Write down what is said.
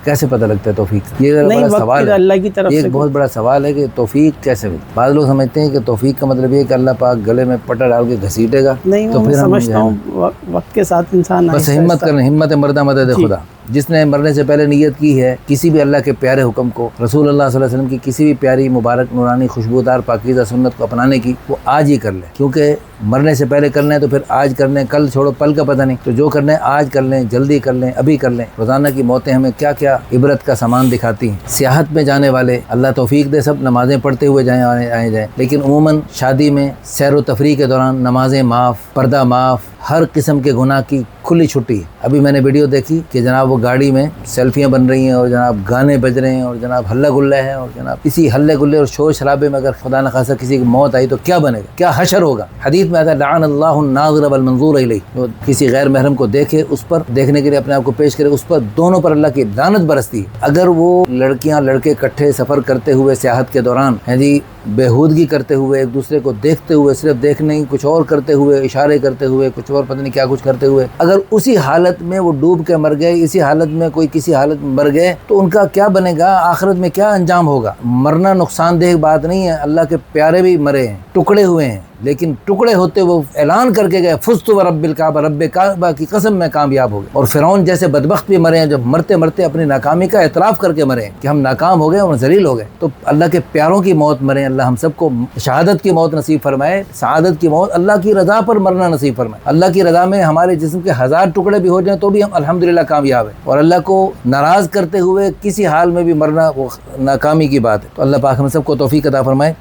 کیسے پتہ لگتا ہے توفیق؟ یہ نہیں، بڑا سوال ہے، اللہ کی طرف یہ سے ایک بہت بڑا سوال ہے کہ توفیق کیسے ملتی؟ بعض لوگ سمجھتے ہیں کہ توفیق کا مطلب یہ ہے کہ اللہ پاک گلے میں پٹا ڈال کے گھسیٹے گا، نہیں، تو میں پھر ہم سمجھتا ہوں وقت کے ساتھ انسان بس ہمت کرنا، ہمت مردہ مدد خدا۔ جس نے مرنے سے پہلے نیت کی ہے کسی بھی اللہ کے پیارے حکم کو، رسول اللہ صلی اللہ علیہ وسلم کی کسی بھی پیاری مبارک نورانی خوشبودار پاکیزہ سنت کو اپنانے کی، وہ آج ہی کر لے، کیونکہ مرنے سے پہلے کرنا ہے تو پھر آج کر لیں، کل چھوڑو، پل کا پتہ نہیں، تو جو کرنا ہے آج کر لیں، جلدی کر لیں، ابھی کر لیں۔ روزانہ کی موتیں ہمیں کیا کیا عبرت کا سامان دکھاتی ہیں۔ سیاحت میں جانے والے اللہ توفیق دے، سب نمازیں پڑھتے ہوئے آئے جائیں، لیکن عموماً شادی میں سیر و تفریح کے دوران نمازیں معاف، پردہ معاف، ہر قسم کے گناہ کی کھلی چھٹی ہے۔ ابھی میں نے ویڈیو دیکھی کہ جناب وہ گاڑی میں سیلفیاں بن رہی ہیں اور جناب گانے بج رہے ہیں اور جناب ہلہ گلہ ہے، اور جناب اسی ہلے گلے اور شور شرابے میں اگر خدا نخواستہ کسی کی موت آئی تو کیا بنے گا، کیا حشر ہوگا؟ حدیث میں آتا ہے لعن اللہ الناظر والمنظور الیہ، جو کسی غیر محرم کو دیکھے، اس پر دیکھنے کے لیے اپنے آپ کو پیش کرے، اس پر دونوں پر اللہ کی لعنت برستی ہے۔ اگر وہ لڑکیاں لڑکے اکٹھے سفر کرتے ہوئے سیاحت کے دوران بےہودگی کرتے ہوئے، ایک دوسرے کو دیکھتے ہوئے، صرف دیکھنے ہی، کچھ اور کرتے ہوئے، اشارے کرتے ہوئے، کچھ اور پتہ نہیں کیا کچھ کرتے ہوئے، اگر اسی حالت میں وہ ڈوب کے مر گئے، اسی حالت میں کوئی کسی حالت میں مر گئے، تو ان کا کیا بنے گا؟ آخرت میں کیا انجام ہوگا؟ مرنا نقصان دہ بات نہیں ہے، اللہ کے پیارے بھی مرے ہیں، ٹکڑے ہوئے ہیں، لیکن ٹکڑے ہوتے وہ اعلان کر کے گئے فزت ورب الکعبہ، رب کعبہ کی قسم میں کامیاب ہو گئے۔ اور فرعون جیسے بدبخت بھی مرے ہیں، جب مرتے مرتے اپنی ناکامی کا اعتراف کر کے مرے ہیں کہ ہم ناکام ہو گئے اور ذلیل ہو گئے۔ تو اللہ کے پیاروں کی موت مرے، اللہ ہم سب کو شہادت کی موت نصیب فرمائے، سعادت کی موت، اللہ کی رضا پر مرنا نصیب فرمائے۔ اللہ کی رضا میں ہمارے جسم کے 1000 ٹکڑے بھی ہو جائیں تو بھی ہم الحمدللہ کامیاب ہیں، اور اللہ کو ناراض کرتے ہوئے کسی حال میں بھی مرنا وہ ناکامی کی بات ہے۔ تو اللہ پاک ہم سب کو توفیق عطا فرمائے۔